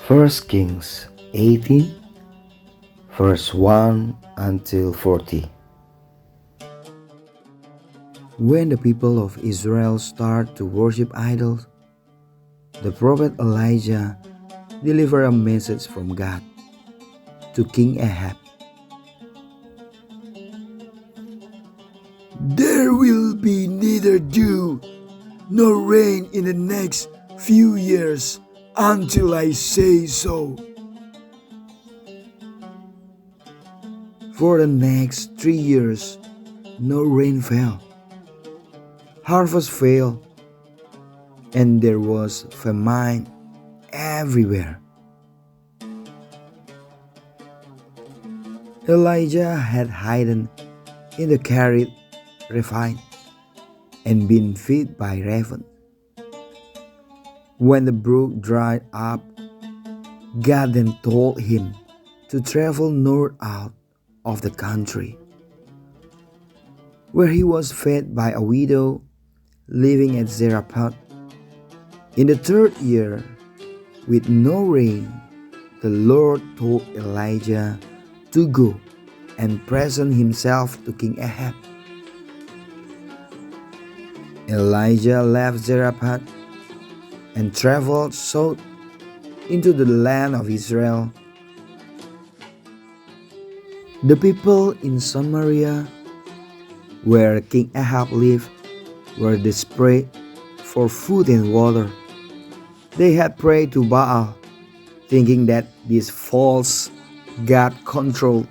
First Kings 18, verse 1 until 40. When the people of Israel start to worship idols, the prophet Elijah delivered a message from God to King Ahab. There will be neither dew nor rain in the next few years until I say so. For the next 3 years, no rain fell. Harvest failed, and there was famine everywhere. Elijah had hidden in the Kerit ravine and been fed by ravens. When the brook dried up, God then told him to travel north out of the country, where he was fed by a widow living at Zarephath. In the 3rd year, with no rain, the Lord told Elijah to go and present himself to King Ahab. Elijah left Zarephath and traveled south into the land of Israel. The people in Samaria, where King Ahab lived, were desperate for food and water. They had prayed to Baal, thinking that this false god controlled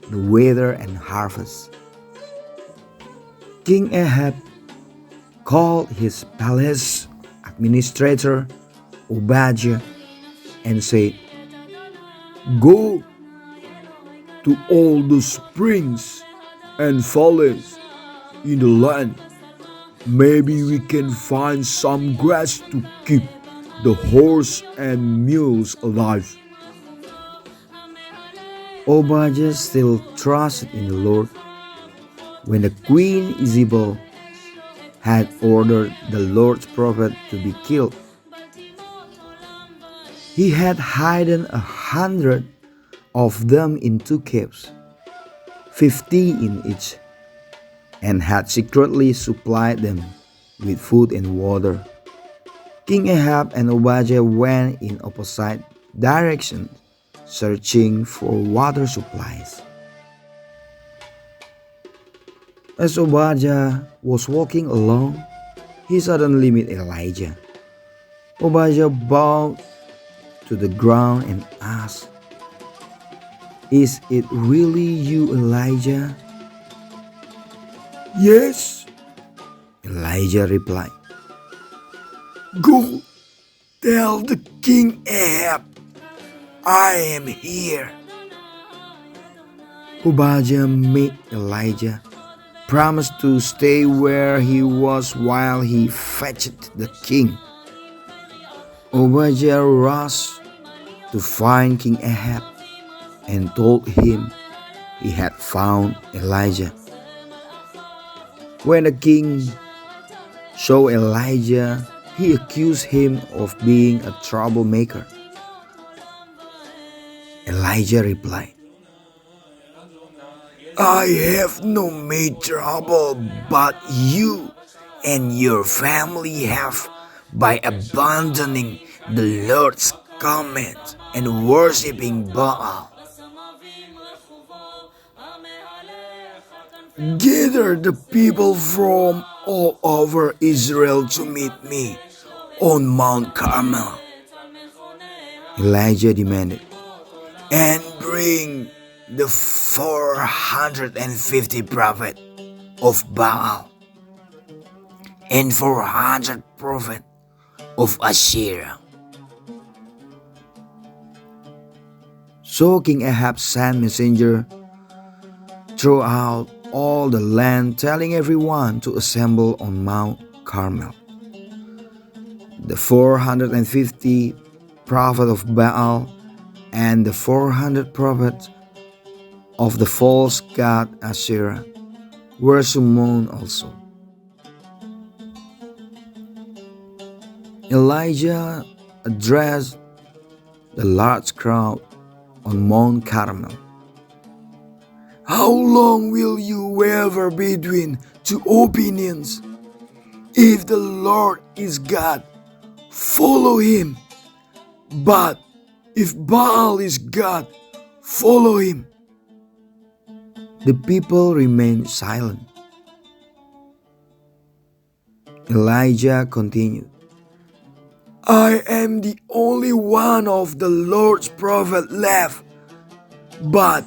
the weather and harvest. King Ahab called his palace administrator Obadiah and said, Go to all the springs and valleys in the land. Maybe we can find some grass to keep the horse and mules alive. Obadiah still trusted in the Lord. When the queen Isabel had ordered the Lord's prophet to be killed, he had hidden 100 of them in 2 caves, 50 in each, and had secretly supplied them with food and water. King Ahab and Obadiah went in opposite directions, searching for water supplies. As Obadiah was walking along, he suddenly met Elijah. Obadiah bowed to the ground and asked, "Is it really you, Elijah?" Yes, Elijah replied. go tell the king Ahab, I am here. Obadiah met Elijah, promised to stay where he was while he fetched the king. Obadiah rushed to find King Ahab and told him he had found Elijah. When the king saw Elijah, he accused him of being a troublemaker. Elijah replied, I have no made trouble, but you and your family have by abandoning the Lord's command and worshipping Baal. Gather the people from all over Israel to meet me on Mount Carmel. Elijah demanded, And bring the 450 prophets of Baal and 400 prophets of Asherah. So King Ahab sent messenger throughout all the land, telling everyone to assemble on Mount Carmel. The 450 prophets of Baal and the 400 prophets of the false god Asherah were summoned also. Elijah addressed the large crowd on Mount Carmel. How long will you waver between two opinions? If the Lord is God, follow him. But if Baal is God, follow him. The people remained silent. Elijah continued, I am the only one of the Lord's prophet left, but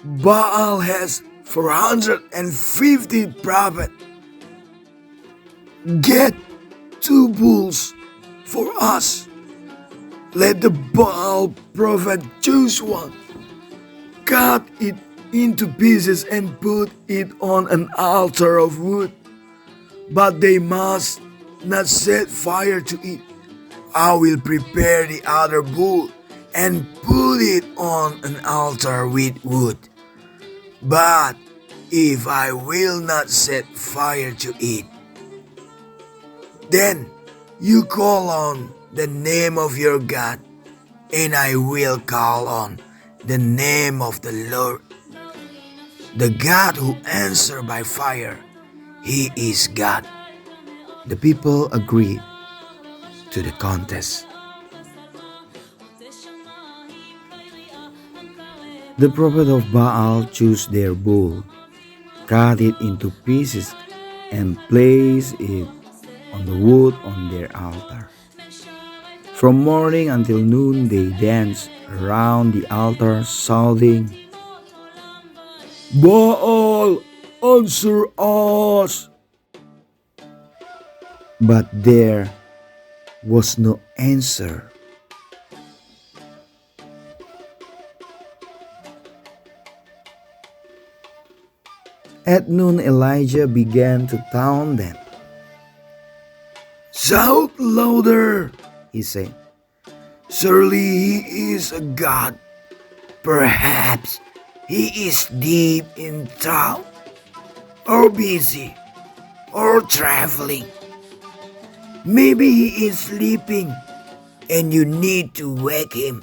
Baal has 450 prophets. Get 2 bulls for us. Let the Baal prophet choose one. Cut it into pieces and put it on an altar of wood. But they must not set fire to it. I will prepare the other bull and put it on an altar with wood. But if I will not set fire to it, then you call on the name of your God, and I will call on the name of the Lord. The God who answers by fire, he is God. the people agreed to the contest. The prophet of Baal chose their bull, cut it into pieces, and placed it on the wood on their altar. From morning until noon they danced around the altar, shouting, Baal, answer us! but there was no answer. At noon, Elijah began to taunt them. Shout louder, He said, surely he is a god. Perhaps he is deep in thought, or busy, or traveling. Maybe he is sleeping and you need to wake him.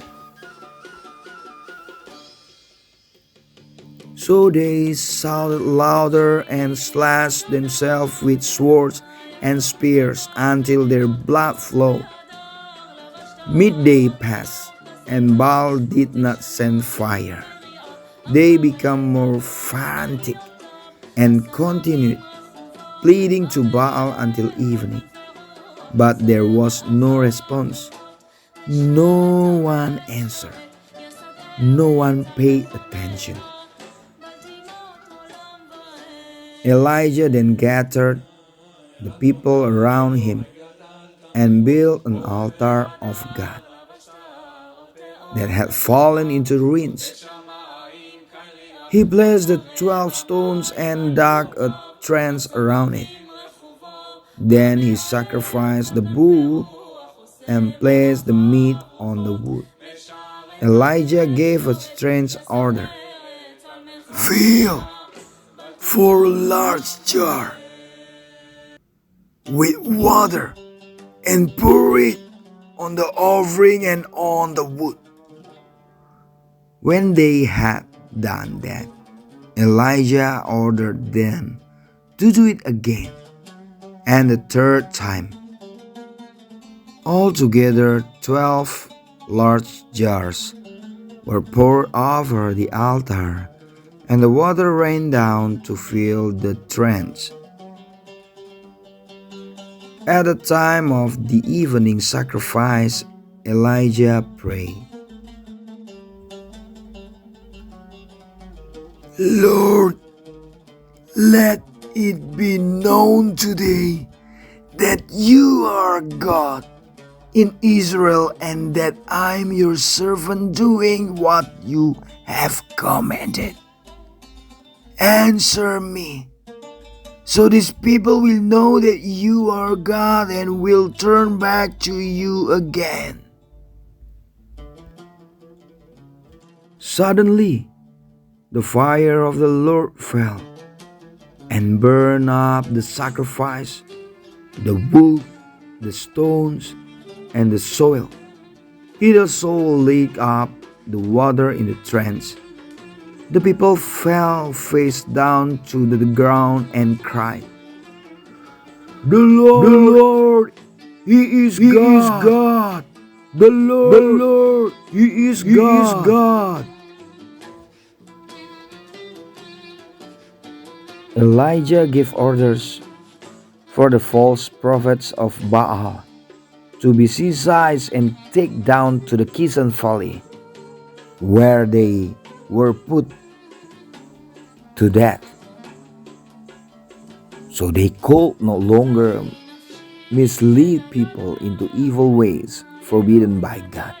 So they shouted louder and slashed themselves with swords and spears until their blood flowed. Midday passed, and Baal did not send fire. They became more frantic and continued pleading to Baal until evening. But there was no response. No one answered. No one paid attention. Elijah then gathered the people around him and built an altar of God that had fallen into ruins. He placed the 12 stones and dug a trench around it. Then he sacrificed the bull and placed the meat on the wood. Elijah gave a strange order. Fill 4 large jars with water and pour it on the offering and on the wood. When they had done that, Elijah ordered them to do it again, and the third time. Altogether, 12 large jars were poured over the altar, and the water rained down to fill the trench. At the time of the evening sacrifice, Elijah prayed, Lord, let it be known today that you are God in Israel and that I'm your servant doing what you have commanded. Answer me, so these people will know that you are God and will turn back to you again. Suddenly, the fire of the Lord fell and burned up the sacrifice, the wood, the stones, and the soil. It also licked up the water in the trench. The people fell face down to the ground and cried, The The Lord, He is He is God. God! The The Lord, Lord, He is He is God. God! Elijah gave orders for the false prophets of Baal to be seized and taken down to the Kishon Valley, where they were put to death, so they could no longer mislead people into evil ways forbidden by God.